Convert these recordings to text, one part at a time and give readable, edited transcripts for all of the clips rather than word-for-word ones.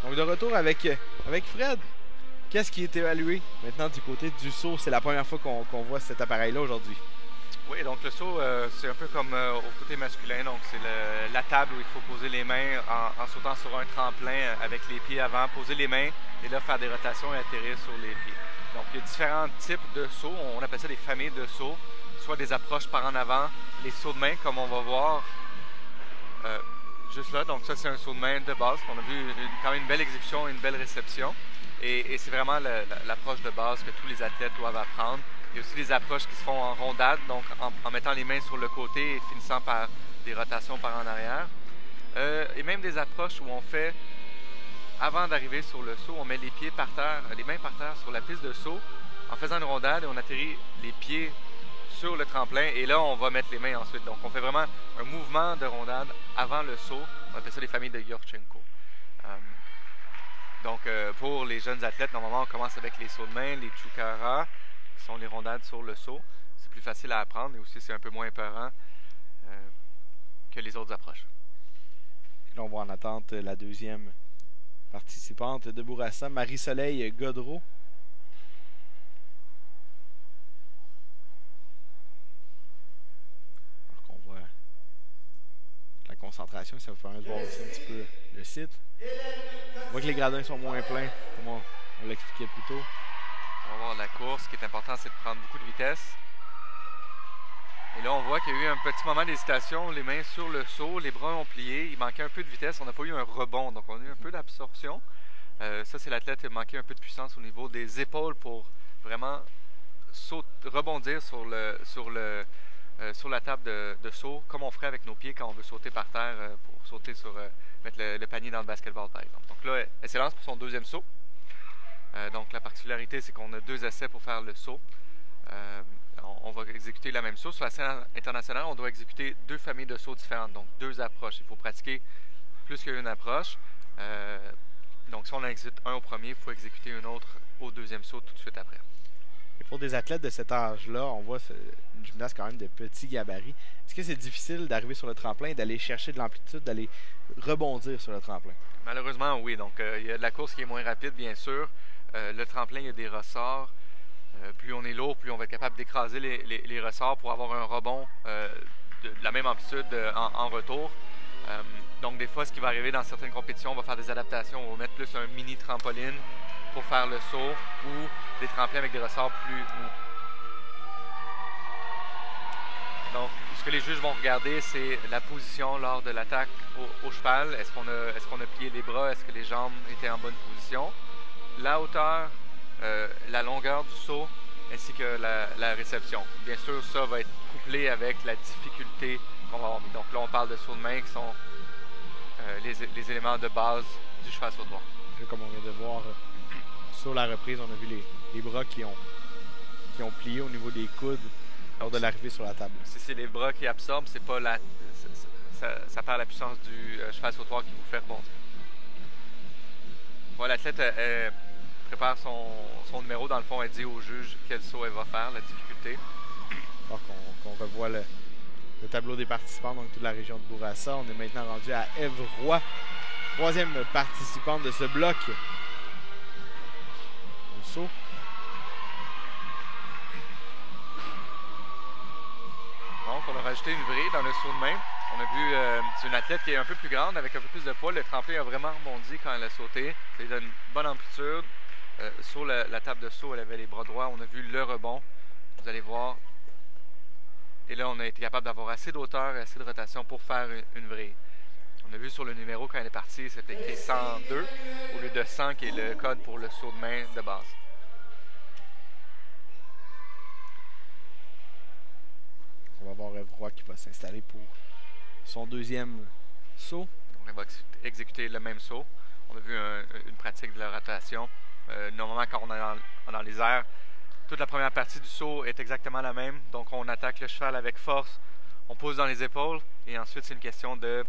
Donc de retour avec Fred. Qu'est-ce qui est évalué maintenant du côté du saut? C'est la première fois qu'on voit cet appareil-là aujourd'hui. Oui, donc le saut, c'est un peu comme au côté masculin. Donc c'est la table où il faut poser les mains en sautant sur un tremplin avec les pieds avant, poser les mains et là faire des rotations et atterrir sur les pieds. Donc il y a différents types de sauts. On appelle ça des familles de sauts. Soit des approches par en avant, les sauts de main comme on va voir juste là. Donc ça c'est un saut de main de base. On a vu quand même une belle exécution et une belle réception. Et c'est vraiment l'approche de base que tous les athlètes doivent apprendre. Il y a aussi des approches qui se font en rondade, donc en mettant les mains sur le côté et finissant par des rotations par en arrière. Et même des approches où on fait, avant d'arriver sur le saut, on met les pieds par terre, les mains par terre sur la piste de saut en faisant une rondade et on atterrit les pieds sur le tremplin et là on va mettre les mains ensuite. Donc on fait vraiment un mouvement de rondade avant le saut. On appelle ça les familles de Yurchenko. Donc, pour les jeunes athlètes, normalement, on commence avec les sauts de main, les chukara, qui sont les rondades sur le saut. C'est plus facile à apprendre et aussi c'est un peu moins épeurant que les autres approches. Là, on voit en attente la deuxième participante de Bourassa, Marie-Soleil Godreau. Alors qu'on voit la concentration, ça vous permet de voir aussi un petit peu le site. On voit que les gradins sont moins pleins, comme on l'expliquait plus tôt. On va voir la course. Ce qui est important, c'est de prendre beaucoup de vitesse. Et là, on voit qu'il y a eu un petit moment d'hésitation. Les mains sur le saut, les bras ont plié. Il manquait un peu de vitesse. On n'a pas eu un rebond, donc on a eu un peu d'absorption. Ça, c'est l'athlète qui a manqué un peu de puissance au niveau des épaules pour vraiment rebondir sur la table de saut, comme on ferait avec nos pieds quand on veut sauter par terre pour sauter mettre le panier dans le basketball, par exemple. Donc là, elle s'élance pour son deuxième saut. Donc la particularité, c'est qu'on a 2 essais pour faire le saut. On va exécuter la même chose. Sur la scène internationale, on doit exécuter 2 familles de sauts différentes, donc 2 approches. Il faut pratiquer plus qu'une approche. Donc si on en exécute un au premier, il faut exécuter une autre au deuxième saut tout de suite après. Et pour des athlètes de cet âge-là, on voit une gymnaste quand même de petits gabarits. Est-ce que c'est difficile d'arriver sur le tremplin, d'aller chercher de l'amplitude, d'aller rebondir sur le tremplin? Malheureusement, oui. Donc, il y a de la course qui est moins rapide, bien sûr. Le tremplin, il y a des ressorts. Plus on est lourd, plus on va être capable d'écraser les ressorts pour avoir un rebond de la même amplitude en retour. Donc, des fois, ce qui va arriver dans certaines compétitions, on va faire des adaptations. On va mettre plus un mini trampoline pour faire le saut ou des tremplins avec des ressorts plus mous. Donc, ce que les juges vont regarder, c'est la position lors de l'attaque au cheval. Est-ce qu'on a plié les bras? Est-ce que les jambes étaient en bonne position? La hauteur, la longueur du saut, ainsi que la réception. Bien sûr, ça va être couplé avec la difficulté qu'on va avoir mis. Donc là, on parle de sauts de main qui sont les éléments de base du cheval sautoir. Comme on vient de voir sur la reprise, on a vu les bras qui ont plié au niveau des coudes lors de l'arrivée sur la table. Si c'est les bras qui absorbent, c'est pas ça perd la puissance du cheval sautoir qui vous fait rebondir. Voilà, l'athlète prépare son numéro. Dans le fond, elle dit au juge quel saut elle va faire, la difficulté. Alors qu'on revoit le tableau des participants, donc toute la région de Bourassa. On est maintenant rendu à Ève Roy, 3e participante de ce bloc. Le saut. Donc, on a rajouté une vrille dans le saut de main. On a vu, c'est une athlète qui est un peu plus grande, avec un peu plus de poids. Le tremplin a vraiment rebondi quand elle a sauté. Ça lui donne une bonne amplitude. Sur la table de saut, elle avait les bras droits. On a vu le rebond. Vous allez voir. Et là, on a été capable d'avoir assez d'hauteur et assez de rotation pour faire une vrille. On a vu sur le numéro, quand elle est partie, c'était écrit 102 au lieu de 100, qui est le code pour le saut de main de base. On va voir Ève Roy qui va s'installer pour son deuxième saut. On va exécuter le même saut. On a vu une pratique de la rotation. Normalement, quand on est dans les airs, toute la première partie du saut est exactement la même. Donc, on attaque le cheval avec force, on pose dans les épaules et ensuite, c'est une question de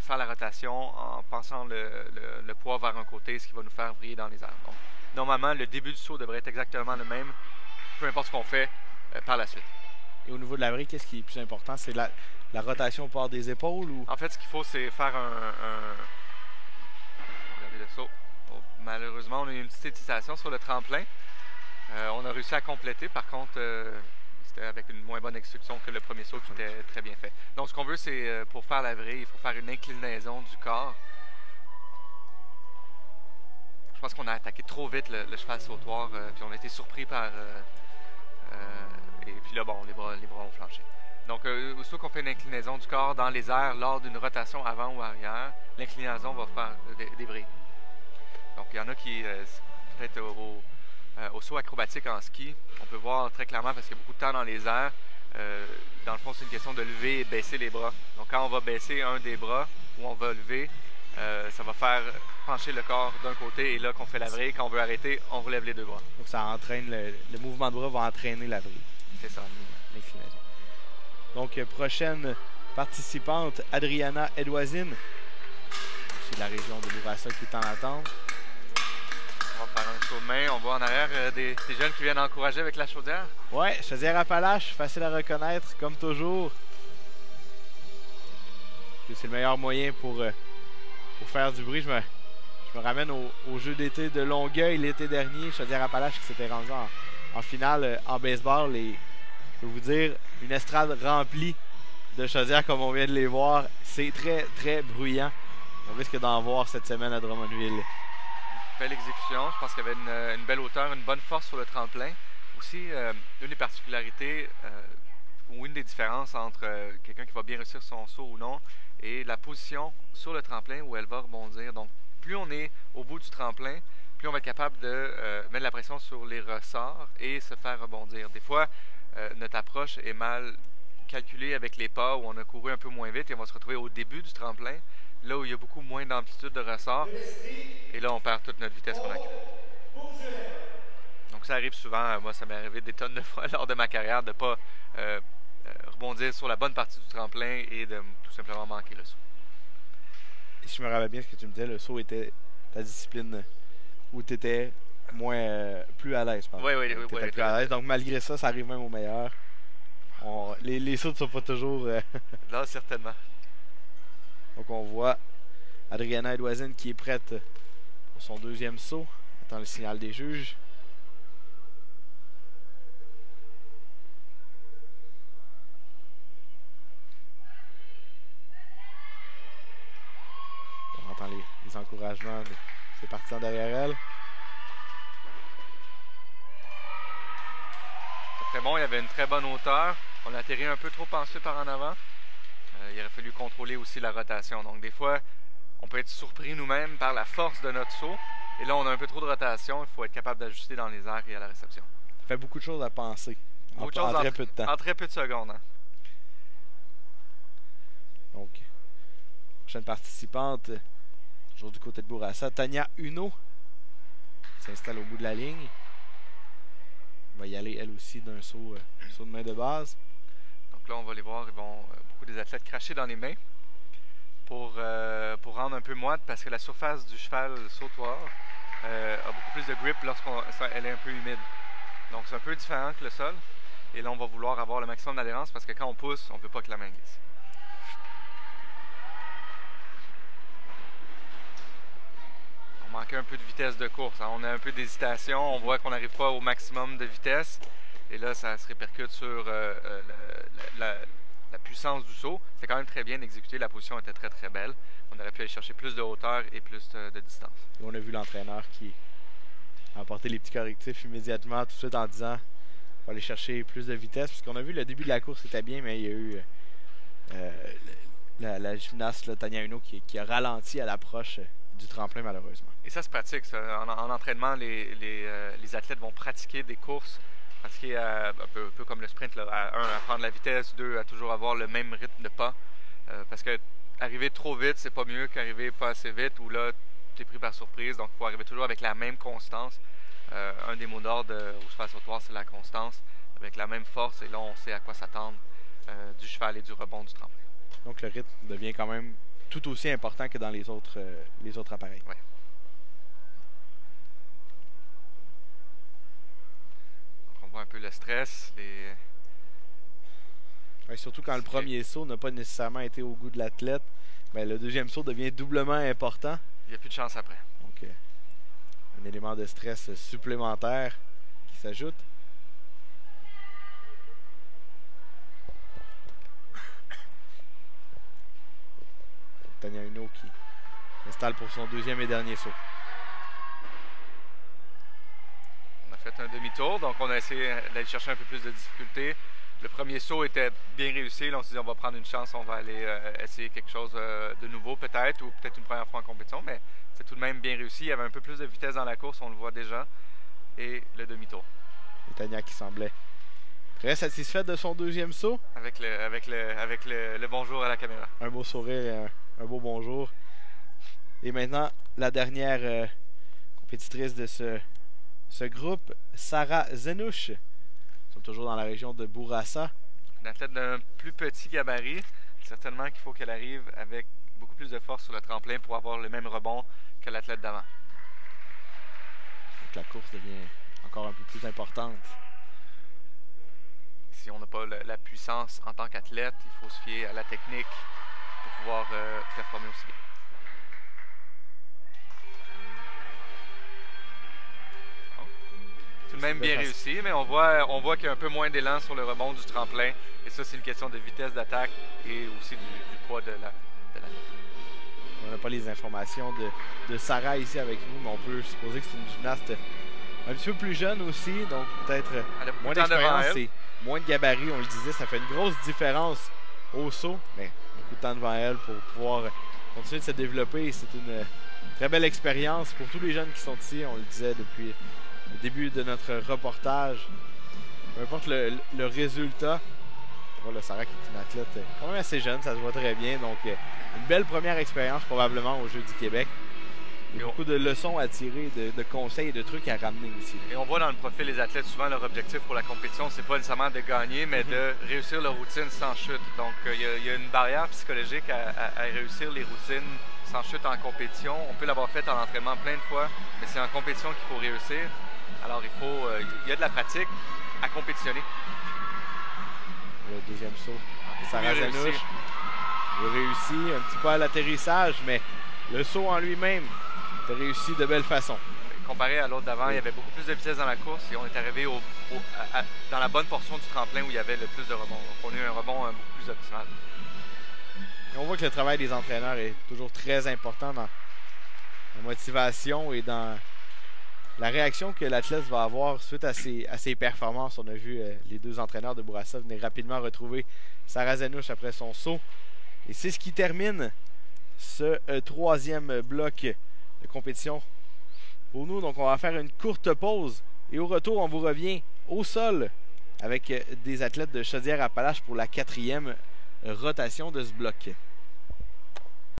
faire la rotation en pensant le poids vers un côté, ce qui va nous faire vriller dans les airs. Donc, normalement, le début du saut devrait être exactement le même, peu importe ce qu'on fait par la suite. Et au niveau de la vrille, qu'est-ce qui est plus important? C'est la rotation au port des épaules ou... En fait, ce qu'il faut, c'est faire regardez le saut. malheureusement, on a eu une petite hésitation sur le tremplin. On a réussi à compléter, par contre, c'était avec une moins bonne exécution que le premier saut qui était très bien fait. Donc, ce qu'on veut, c'est pour faire la vraie, il faut faire une inclinaison du corps. Je pense qu'on a attaqué trop vite le cheval sautoir, puis on a été surpris par... et puis là, bon, les bras ont flanché. Donc, aussitôt qu'on fait une inclinaison du corps dans les airs lors d'une rotation avant ou arrière, l'inclinaison va faire des vrilles. Donc, il y en a qui, peut-être au saut acrobatique en ski, on peut voir très clairement parce qu'il y a beaucoup de temps dans les airs. Dans le fond, c'est une question de lever et baisser les bras. Donc, quand on va baisser un des bras ou on va lever, ça va faire pencher le corps d'un côté et là qu'on fait la vrille. Quand on veut arrêter, on relève les deux bras. Donc ça entraîne le mouvement de bras va entraîner la vrille. C'est ça. L'inclinaison. Donc prochaine participante, Adriana Edouazine. C'est de la région de Bourassa qui est en attente. On va faire un saut de main. On voit en arrière des jeunes qui viennent encourager avec la chaudière. Ouais, Chaudière-Appalaches, facile à reconnaître, comme toujours. C'est le meilleur moyen pour faire du bruit. Je me ramène au jeu d'été de Longueuil l'été dernier. Chaudière-Appalaches qui s'était rendu en finale en baseball. Et je peux vous dire, une estrade remplie de chaudières comme on vient de les voir. C'est très, très bruyant. On risque d'en voir cette semaine à Drummondville. Belle exécution. Je pense qu'il y avait une belle hauteur, une bonne force sur le tremplin. Aussi, une des particularités ou une des différences entre quelqu'un qui va bien réussir son saut ou non et la position sur le tremplin où elle va rebondir. Donc, plus on est au bout du tremplin, plus on va être capable de mettre la pression sur les ressorts et se faire rebondir. Des fois, notre approche est mal calculée avec les pas où on a couru un peu moins vite et on va se retrouver au début du tremplin, là où il y a beaucoup moins d'amplitude de ressort. Et là, on perd toute notre vitesse qu'on a. Donc, ça arrive souvent. Moi, ça m'est arrivé des tonnes de fois lors de ma carrière de ne pas rebondir sur la bonne partie du tremplin et de tout simplement manquer le saut. Et si je me rappelle bien ce que tu me disais, le saut était ta discipline où tu étais plus à l'aise. Oui. Plus à l'aise. Donc malgré ça, ça arrive même au meilleur. Les sauts ne sont pas toujours... Là, certainement. Donc on voit Adriana Edouazine qui est prête pour son deuxième saut. Attend le signal des juges. On entend les encouragements de ses partisans derrière elle. C'est très bon, il y avait une très bonne hauteur. On a atterri un peu trop penché par en avant. Il aurait fallu contrôler aussi la rotation. Donc des fois, on peut être surpris nous-mêmes par la force de notre saut. Et là, on a un peu trop de rotation. Il faut être capable d'ajuster dans les airs et à la réception. Ça fait beaucoup de choses à penser en très peu de temps. En très peu de secondes. Hein. Donc, prochaine participante, toujours du côté de Bourassa, Tania Huneau s'installe au bout de la ligne. Va y aller elle aussi d'un saut de main de base. Donc là, on va les voir, ils vont beaucoup des athlètes cracher dans les mains pour rendre un peu moite parce que la surface du cheval sautoir a beaucoup plus de grip lorsqu'elle est un peu humide. Donc c'est un peu différent que le sol. Et là, on va vouloir avoir le maximum d'adhérence parce que quand on pousse, on ne veut pas que la main glisse. On manquait un peu de vitesse de course. Hein. On a un peu d'hésitation. On voit qu'on n'arrive pas au maximum de vitesse. Et là, ça se répercute sur la puissance du saut. C'est quand même très bien exécuté. La position était très, très belle. On aurait pu aller chercher plus de hauteur et plus de distance. Et on a vu l'entraîneur qui a apporté les petits correctifs immédiatement, tout de suite en disant qu'il faut aller chercher plus de vitesse. Puisqu'on a vu le début de la course, c'était bien, mais il y a eu la gymnaste Tania Huneau qui a ralenti à l'approche du tremplin, malheureusement. Et ça se pratique. Ça. En entraînement, les athlètes vont pratiquer des courses, pratiquer un peu comme le sprint, là, à prendre la vitesse, 2, à toujours avoir le même rythme de pas. Parce que arriver trop vite, c'est pas mieux qu'arriver pas assez vite, où là, tu es pris par surprise. Donc, il faut arriver toujours avec la même constance. Un des mots d'ordre au cheval sautoir, c'est la constance, avec la même force. Et là, on sait à quoi s'attendre du cheval et du rebond du tremplin. Donc, le rythme devient quand même tout aussi important que dans les autres appareils. Ouais. Donc, on voit un peu le stress. Ouais, surtout quand le premier saut n'a pas nécessairement été au goût de l'athlète, ben, le deuxième saut devient doublement important. Il n'y a plus de chance après. Donc, Un élément de stress supplémentaire qui s'ajoute. Tania Huneau qui installe pour son deuxième et dernier saut. On a fait un demi-tour, donc on a essayé d'aller chercher un peu plus de difficulté. Le premier saut était bien réussi. Là, on s'est dit on va prendre une chance, on va aller essayer quelque chose de nouveau peut-être, ou peut-être une première fois en compétition, mais c'est tout de même bien réussi. Il y avait un peu plus de vitesse dans la course, on le voit déjà. Et le demi-tour. Et Tania qui semblait très satisfaite de son deuxième saut. Avec le bonjour à la caméra. Un beau sourire et un beau bonjour. Et maintenant, la dernière compétitrice de ce groupe, Sarah Zenouch. Nous sommes toujours dans la région de Bourassa. Une athlète d'un plus petit gabarit. Certainement qu'il faut qu'elle arrive avec beaucoup plus de force sur le tremplin pour avoir le même rebond que l'athlète d'avant. Donc la course devient encore un peu plus importante. Si on n'a pas la puissance en tant qu'athlète, il faut se fier à la technique pour pouvoir performer aussi bien. Tout de même bien réussi, mais on voit qu'il y a un peu moins d'élan sur le rebond du tremplin. Et ça, c'est une question de vitesse d'attaque et aussi du poids de l'athlète. On n'a pas les informations de Sarah ici avec nous, mais on peut supposer que c'est une gymnaste un petit peu plus jeune aussi, donc peut-être moins d'expérience et moins de gabarit. On le disait, ça fait une grosse différence au saut, mais beaucoup de temps devant elle pour pouvoir continuer de se développer. C'est une très belle expérience pour tous les jeunes qui sont ici. On le disait depuis le début de notre reportage. Peu importe le résultat. Voilà, Sarah qui est une athlète quand même assez jeune, ça se voit très bien. Donc, une belle première expérience probablement aux Jeux du Québec. Il y a beaucoup de leçons à tirer, de conseils et de trucs à ramener ici. Et on voit dans le profil les athlètes, souvent leur objectif pour la compétition, c'est pas nécessairement de gagner, mais de réussir leur routine sans chute. Donc, il y a une barrière psychologique à réussir les routines sans chute en compétition. On peut l'avoir fait en entraînement plein de fois, mais c'est en compétition qu'il faut réussir. Alors, il y a de la pratique à compétitionner. Le deuxième saut. Sarah Zenouch réussi un petit peu à l'atterrissage, mais le saut en lui-même a réussi de belle façon. Comparé à l'autre d'avant, il y avait beaucoup plus de vitesse dans la course et on est arrivé dans la bonne portion du tremplin où il y avait le plus de rebonds. Donc, on a eu un rebond beaucoup plus optimal. Et on voit que le travail des entraîneurs est toujours très important dans la motivation et dans la réaction que l'athlète va avoir suite à ses performances. On a vu les deux entraîneurs de Bourassa venir rapidement retrouver Sarah Zenouch après son saut. Et c'est ce qui termine ce troisième bloc de compétition pour nous. Donc on va faire une courte pause et au retour on vous revient au sol avec des athlètes de Chaudière-Appalaches pour la quatrième rotation de ce bloc.